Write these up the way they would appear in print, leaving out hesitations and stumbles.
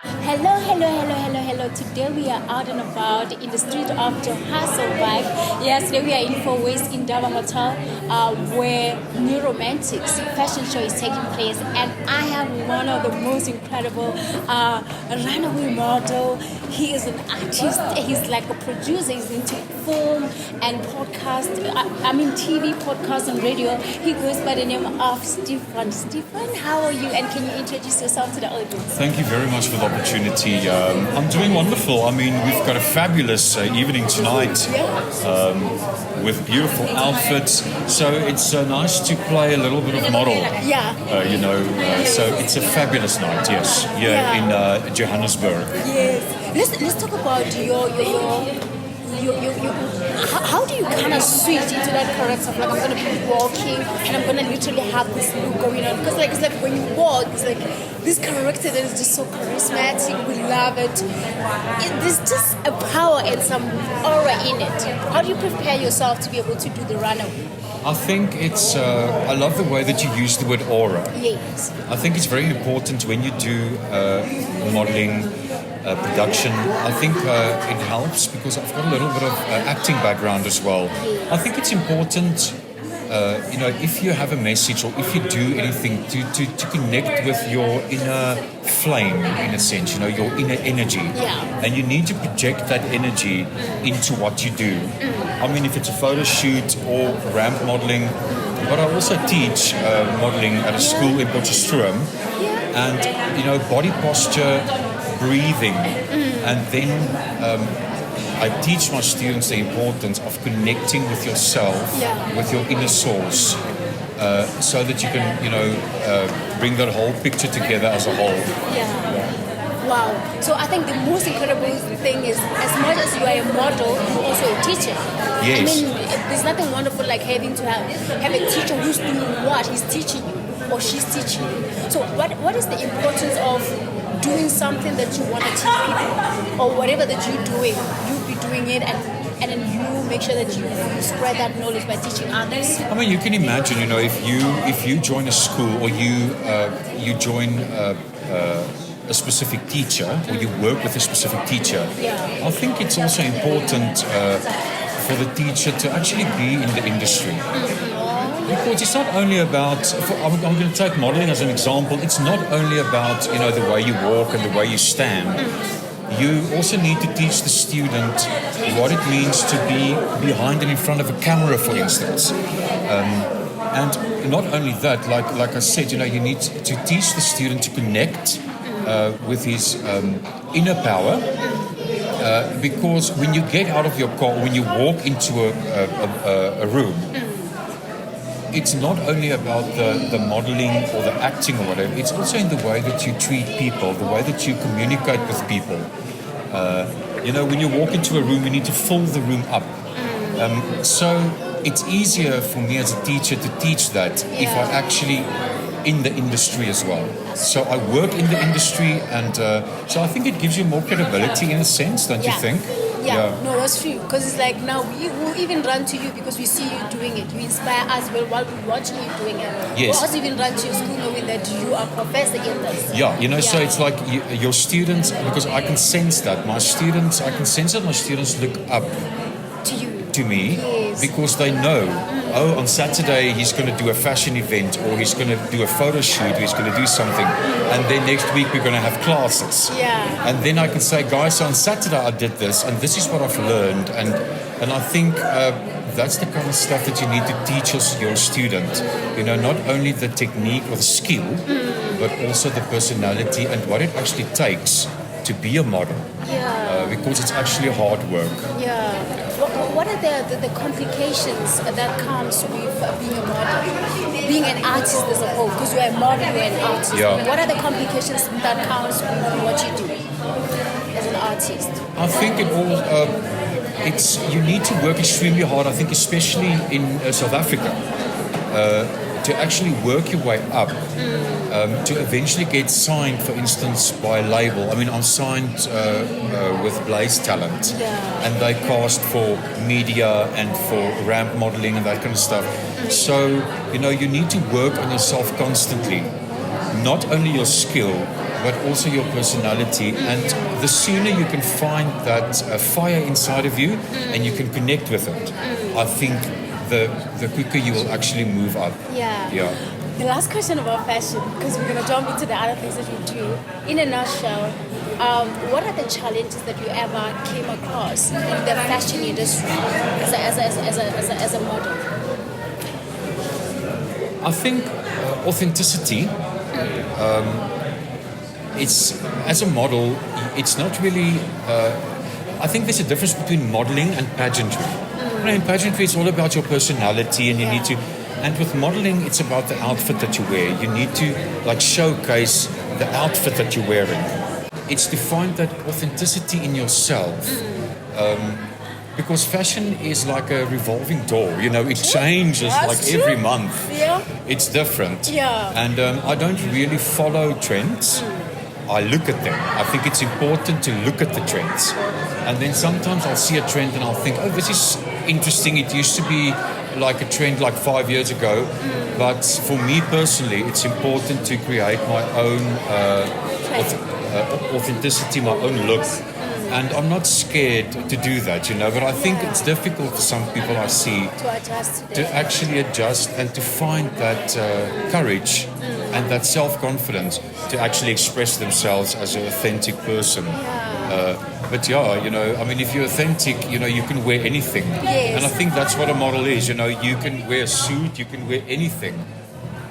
Hello, hello, hello, hello, hello. Today we are out and about in the street of Johannesburg. Yes, today we are in Four Ways in Dava Hotel, where New Romantics fashion show is taking place, and I have one of the most incredible runaway model. He is an artist. He's like a producer. He's into film and podcast. I mean TV, podcast, and radio. He goes by the name of Stephan. Stephan, how are you? And can you introduce yourself to the audience? Thank you very much for the opportunity. I'm doing wonderful. I mean, we've got a fabulous evening tonight with beautiful outfits. So it's nice to play a little bit of model. Yeah. So it's a fabulous night, yes, in Johannesburg. Yes. Let's talk about your how do you kind of switch into that character of like I'm gonna be walking and I'm gonna literally have this look going on, because like it's like when you walk it's like this character that is just so charismatic. We love it. There's just a power and some aura in it. How do you prepare yourself to be able to do the runaway? I think it's, I love the way that you use the word aura. Yes. I think it's very important when you do modeling, production. I think it helps because I've got a little bit of acting background as well. I think it's important, if you have a message or if you do anything to connect with your inner flame, in a sense, your inner energy. Yeah. And you need to project that energy into what you do. I mean, if it's a photo shoot or ramp modeling, but I also teach modeling at a school in Potchefstroom. And, body posture, breathing, and then I teach my students the importance of connecting with yourself, with your inner source, so that you can, bring that whole picture together as a whole. Wow. So I think the most incredible thing is, as much as you are a model, you're also a teacher. Yes. I mean, there's nothing wonderful like having to have a teacher who's doing what he's teaching you or she's teaching you. So what is the importance of doing something that you want to teach people, or whatever that you're doing, you be doing it, and then you make sure that you spread that knowledge by teaching others? I mean, you can imagine, if you join a school or you join a specific teacher, or you work with a specific teacher, I think it's also important for the teacher to actually be in the industry. Because it's not only about, I'm going to take modeling as an example, it's not only about, the way you walk and the way you stand. You also need to teach the student what it means to be behind and in front of a camera, for instance. And not only that, like I said, you need to teach the student to connect with his inner power. Because when you get out of your car, when you walk into a room, it's not only about the modeling or the acting or whatever, it's also in the way that you treat people, the way that you communicate with people. When you walk into a room, you need to fill the room up. So it's easier for me as a teacher to teach that if I actually in the industry as well. So I work in the industry, and so I think it gives you more credibility in a sense, don't you think? Yeah, no, that's true. Because it's like now we will even run to you because we see you doing it. You inspire us well while we're watching you doing it. Yes. We'll also even run to your school knowing that you are professor in this. Yeah, so it's like your students, because I can sense that my students look up To you. to me, because they know, on Saturday he's going to do a fashion event, or he's going to do a photo shoot, or he's going to do something, and then next week we're going to have classes. Yeah. And then I can say, guys, so on Saturday I did this, and this is what I've learned, and I think that's the kind of stuff that you need to teach your student. Not only the technique or the skill, but also the personality and what it actually takes to be a model. Because it's actually hard work. Yeah. What are the complications that comes with being a model, being an artist as a whole? Because you're a model, you're an artist. Yeah. What are the complications that comes with what you do as an artist? I think it all. You need to work extremely hard. I think, especially in South Africa, to actually work your way up. To eventually get signed, for instance, by a label. I mean, I'm signed with Blaze Talent, and they cast for media and for ramp modeling and that kind of stuff. So, you need to work on yourself constantly. Not only your skill, but also your personality. And the sooner you can find that fire inside of you and you can connect with it, I think the quicker you will actually move up. Yeah. The last question about fashion, because we're going to jump into the other things that you do. In a nutshell, what are the challenges that you ever came across in the fashion industry as a model? I think authenticity. It's as a model, it's not really. I think there's a difference between modeling and pageantry. You know, in pageantry, it's all about your personality, and you need to. And with modeling, it's about the outfit that you wear. You need to like showcase the outfit that you're wearing. It's to find that authenticity in yourself. Because fashion is like a revolving door, you know, it changes every month. Yeah. It's different. Yeah. And I don't really follow trends. I look at them. I think it's important to look at the trends. And then sometimes I'll see a trend and I'll think, oh, this is interesting. It used to be like a trend like 5 years ago. But for me personally, it's important to create my own authenticity, my own look. And I'm not scared to do that, you know, but I think it's difficult for some people I see to actually adjust and to find that courage and that self-confidence to actually express themselves as an authentic person. But yeah, you know, I mean, if you're authentic, you know, you can wear anything. Yes. And I think that's what a model is, you know, you can wear a suit, you can wear anything.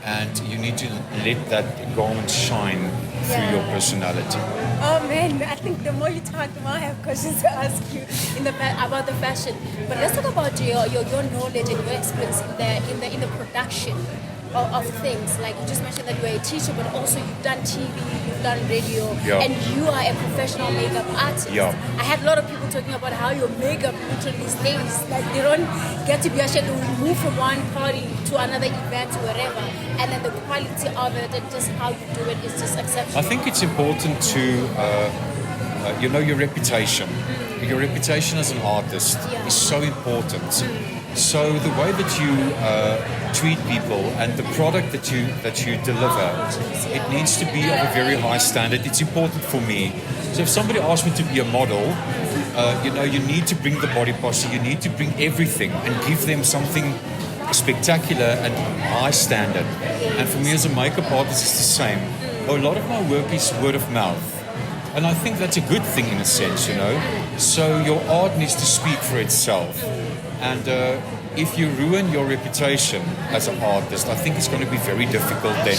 And you need to let that garment shine through your personality. Oh man, I think the more you talk, the more I have questions to ask you about the fashion. But let's talk about your knowledge and your experience in the production of things. Like you just mentioned that you are a teacher, but also you've done TV, you've done radio, and you are a professional makeup artist. Yeah. I had a lot of people talking about how your makeup literally stays. Like they don't get to be ashamed to move from one party to another event or wherever, and then the quality of it and just how you do it is just exceptional. I think it's important to, you know, your reputation. Your reputation as an artist is so important. So the way that you treat people and the product that you deliver, it needs to be of a very high standard. It's important for me. So if somebody asks me to be a model, you know, you need to bring the body posture, you need to bring everything and give them something spectacular and high standard. And for me as a makeup artist, it's the same. A lot of my work is word of mouth. And I think that's a good thing in a sense, you know. So your art needs to speak for itself. And if you ruin your reputation as an artist, I think it's going to be very difficult then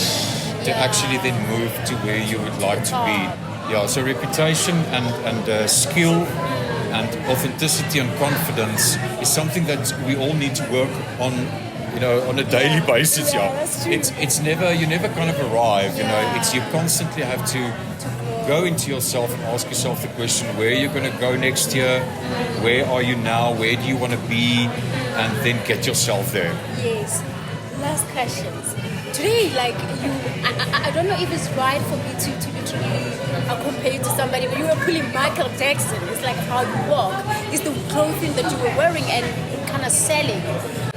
to actually then move to where you would like to be. Yeah, so reputation and skill and authenticity and confidence is something that we all need to work on, you know, on a daily basis. That's true. It's never, you never kind of arrive, you know. It's you constantly have to go into yourself and ask yourself the question, where are you going to go next year? Where are you now? Where do you want to be? And then get yourself there. Yes. Last questions. Today, like you, I don't know if it's right for me to literally compare you to somebody, but you were pulling Michael Jackson. It's like how you walk. It's the clothing that you were wearing and kind of selling.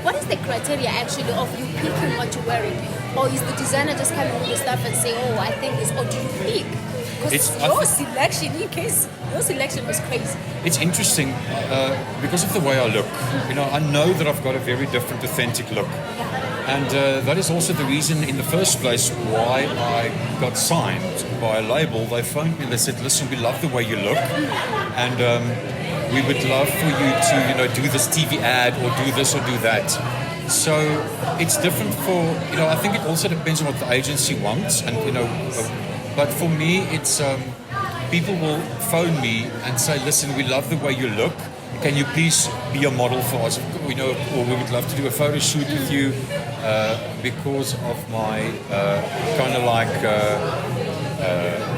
What is the criteria actually of you picking what you're wearing? Or is the designer just coming with the stuff and saying, oh, I think this, or do you pick? Because your selection was crazy. It's interesting because of the way I look. You know, I know that I've got a very different, authentic look. And that is also the reason in the first place why I got signed by a label. They phoned me and they said, listen, we love the way you look. And we would love for you to, you know, do this TV ad or do this or do that. So it's different for, you know, I think it also depends on what the agency wants. And, you know, but for me, it's people will phone me and say, listen, we love the way you look. Can you please be a model for us? You know, or we would love to do a photo shoot with you because of my kind of like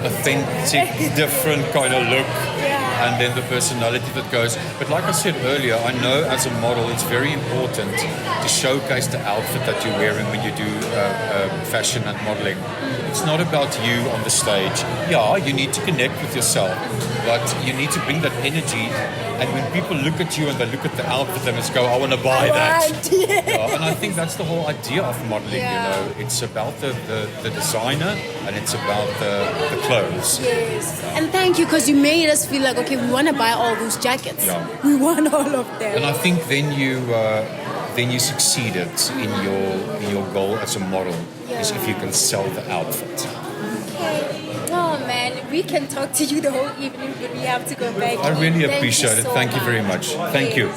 authentic, different kind of look. And then the personality that goes. But like I said earlier, I know as a model it's very important to showcase the outfit that you're wearing when you do fashion and modeling. it's not about you on the stage. Yeah, you need to connect with yourself, but you need to bring that energy. And when people look at you and they look at the outfit, they just go, I want to buy that. Yeah, and I think that's the whole idea of modeling, you know. It's about the designer and it's about the clothes. Yes. And thank you, because you made us feel like, okay, we want to buy all those jackets. Yeah. We want all of them. And I think then you succeeded in your goal as a model, is if you can sell the outfit. Okay. Oh man, we can talk to you the whole evening, but we have to go back. I really Thank appreciate it. so Thank you very much. Thank you.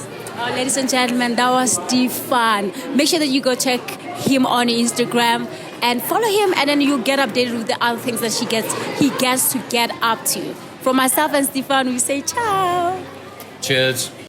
Ladies and gentlemen, that was Stephan. Make sure that you go check him on Instagram and follow him, and then you'll get updated with the other things that he gets to get up to. From myself and Stephan, we say ciao. Cheers.